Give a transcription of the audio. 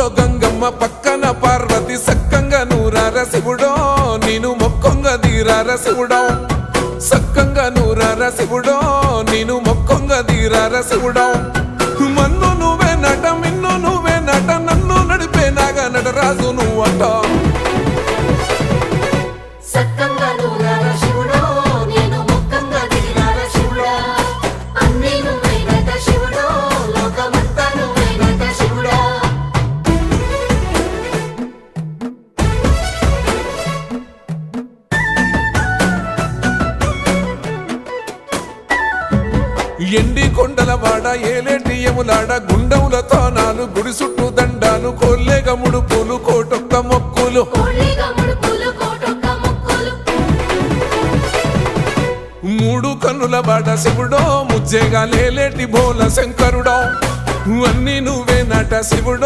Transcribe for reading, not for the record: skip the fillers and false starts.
ఊళ్ళో గంగమ్మ పక్కన పార్వతి సక్కంగా నూరార శివుడో నేను మొక్కంగా దీరార శివుడో సక్కంగా నూరార శివుడో నేను మొక్కంగా దీరార శివుడో మన్ను నువ్వే నట మిన్ను నువ్వే నట నన్ను నడిపే నాగ నటరాజు నువ్వంట సక్కంగా నూరార శివుడో నేను మొక్కంగా దిగిరార శివుడా అన్నీ నువ్వేనట శివుడో లోకమంతా నువ్వేనట శివుడా ఎండి కొండల వాడ ఏలేటి యములాడ గుండములతో నాలు గుడి చుట్టూ దండాలు కోల్లేగ ముడుపులు కోటొక్క మొక్కులు కోళ్ళిగా ముడుపులు కోటొక్క మొక్కులు మూడు కన్నుల వాడ శివుడో ముజ్జేగా లేలేటి బోల శంకరుడో అన్నీ నువ్వే నట శివుడో